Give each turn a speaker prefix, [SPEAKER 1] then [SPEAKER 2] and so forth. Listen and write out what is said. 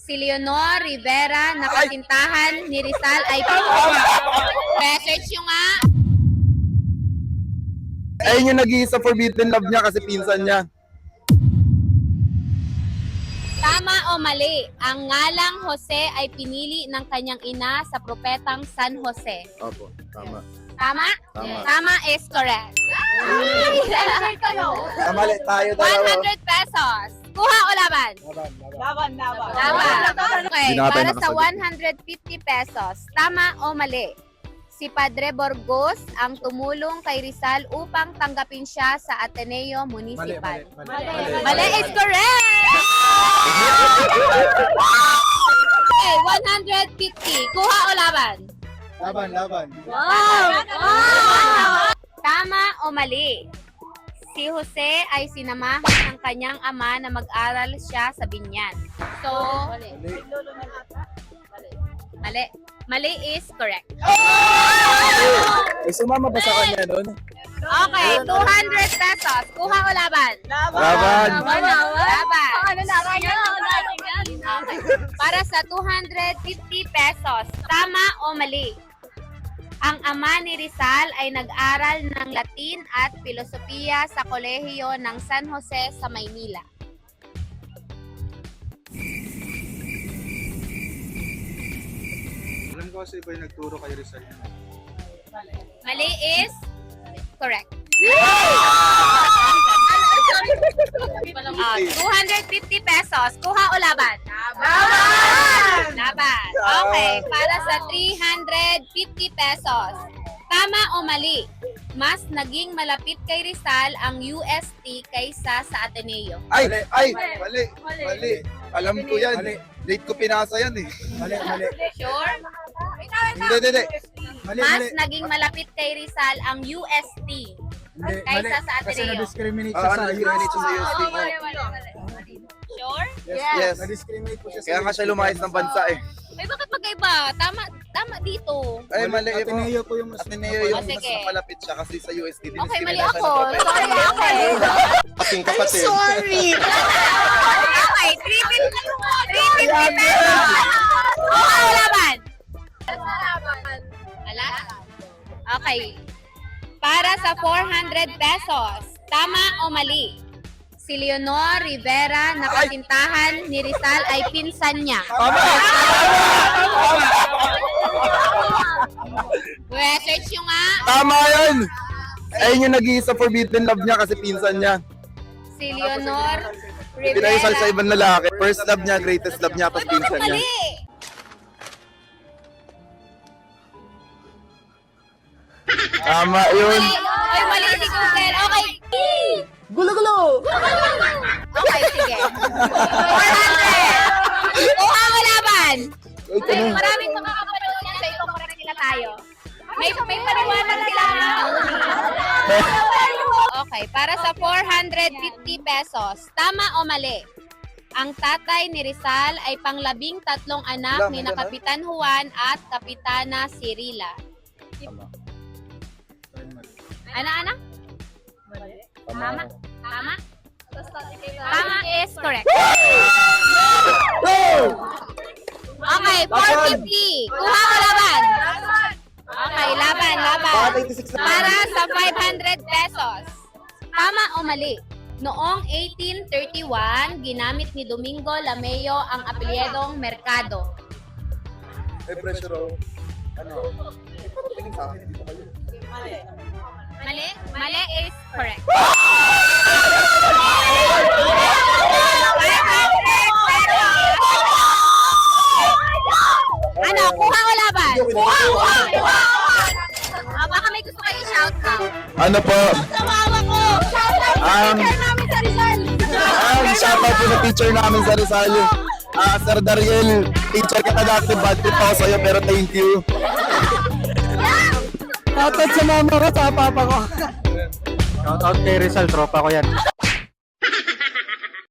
[SPEAKER 1] Si Leonor Rivera na kasintahan ni Rizal ay research nyo nga.
[SPEAKER 2] Ayun yung nag-iisa forbidden love niya kasi pinsan niya.
[SPEAKER 1] Tama o mali, ang ngalang Jose ay pinili ng kanyang ina sa propetang San Jose.
[SPEAKER 2] Opo, tama.
[SPEAKER 1] Tama?
[SPEAKER 2] Tama.
[SPEAKER 1] Tama is correct.
[SPEAKER 2] Mali tayo dalawa.
[SPEAKER 1] 100 pesos. Kuha o laban?
[SPEAKER 3] Laban.
[SPEAKER 1] Okay,
[SPEAKER 2] Hindi na tayo
[SPEAKER 1] para sa
[SPEAKER 2] nakasagot.
[SPEAKER 1] 150 pesos, tama o mali? Si Padre Burgos ang tumulong kay Rizal upang tanggapin siya sa Ateneo Municipal. Mali is correct! Okay, 150. Kuha o laban?
[SPEAKER 2] Laban.
[SPEAKER 1] Tama o mali? Si Jose ay sinamahan ng kanyang ama na mag-aral siya sa Binyan. So, mali. Mali is correct.
[SPEAKER 2] May sumama ba sa kanya doon?
[SPEAKER 1] Okay, 200 pesos. Kuha o laban?
[SPEAKER 2] Laban.
[SPEAKER 1] Laban. Okay. Para sa 250 pesos, tama o mali? Ang ama ni Rizal ay nag-aral ng Latin at Filosofiya sa kolehiyo ng San Jose sa Maynila.
[SPEAKER 4] Alam ko kasi iba yung nagturo kay Rizal.
[SPEAKER 1] Mali is correct. 250 pesos. Kuha o laban? Laban. Okay. Para sa 350 pesos. Tama o mali? Mas naging malapit kay Rizal ang UST kaysa sa Ateneo.
[SPEAKER 2] Mali. Alam ko yan. Late ko pinasa yan eh.
[SPEAKER 1] Sure?
[SPEAKER 2] Hindi.
[SPEAKER 1] Mas naging malapit kay Rizal ang UST kaysa sa Ateneo.
[SPEAKER 4] Na-discriminate
[SPEAKER 2] Discriminate siya sa UST.
[SPEAKER 1] Sure?
[SPEAKER 2] Yes.
[SPEAKER 4] Na-discriminate po siya
[SPEAKER 2] Kaya nga siya lumayas ng bansa eh.
[SPEAKER 1] Ay, bakit magkaiba? Tama dito.
[SPEAKER 2] Ay, mali po.
[SPEAKER 4] Ateneo po yung mas
[SPEAKER 2] Ateneo yung
[SPEAKER 1] Oh,
[SPEAKER 2] mas
[SPEAKER 1] sige.
[SPEAKER 2] malapit siya kasi sa UST.
[SPEAKER 1] Okay, mali
[SPEAKER 2] Diniscriminate siya
[SPEAKER 1] ako.
[SPEAKER 2] ng propeta.
[SPEAKER 1] Sorry, okay.
[SPEAKER 2] Ating kapatid.
[SPEAKER 1] Okay, 350 pesos. Kuha o laban? Wala? Okay. Para sa 400 pesos, tama o mali? Si Leonor Rivera na kasintahan ni Rizal ay pinsan niya. Research nyo nga.
[SPEAKER 2] Tama yan! Ayun yung nag-iisa forbidden love niya kasi pinsan niya.
[SPEAKER 1] Si Leonor Rivera.
[SPEAKER 2] Pinaisal sa ibang lalaki. First love niya, greatest love niya, tapos
[SPEAKER 1] Ay, bakit
[SPEAKER 2] pinsan niya.
[SPEAKER 1] mali?
[SPEAKER 2] Tama yun.
[SPEAKER 1] Ay, mali si Google. Okay. Gulo! Okay, sige. 400. Kuha mo laban. Ay, maraming makakapanood yan. So, iko-correct nila tayo. May paliwanag sila. Okay, para sa 450 pesos, tama o mali? Ang tatay ni Rizal ay pang-13 anak ni na Kapitan Juan at Kapitana Cirila. Ana? Tama? Tama? Tama is correct. Okay, 450. Kuha ko laban. Okay, laban. Para sa 500 pesos. Tama o mali? Noong 1831, ginamit ni Domingo Lameo ang apelyedong Mercado.
[SPEAKER 2] May pressure ako.
[SPEAKER 1] Mali? Mali is correct. 500 pesos. Ano? Kuha o laban? Kuha! Baka may gusto kayo shout out.
[SPEAKER 2] Ano po?
[SPEAKER 1] Tawawa ko! Teacher namin sa Rizal!
[SPEAKER 2] Shoutout po sa teacher namin sa Rizal. Sir Dariel, teacher kita dati, bad trip ako sa'yo pero thank you.
[SPEAKER 4] Shoutout sa mama ko, sa papa ko. Shoutout kay Rizal, tropa ko yan.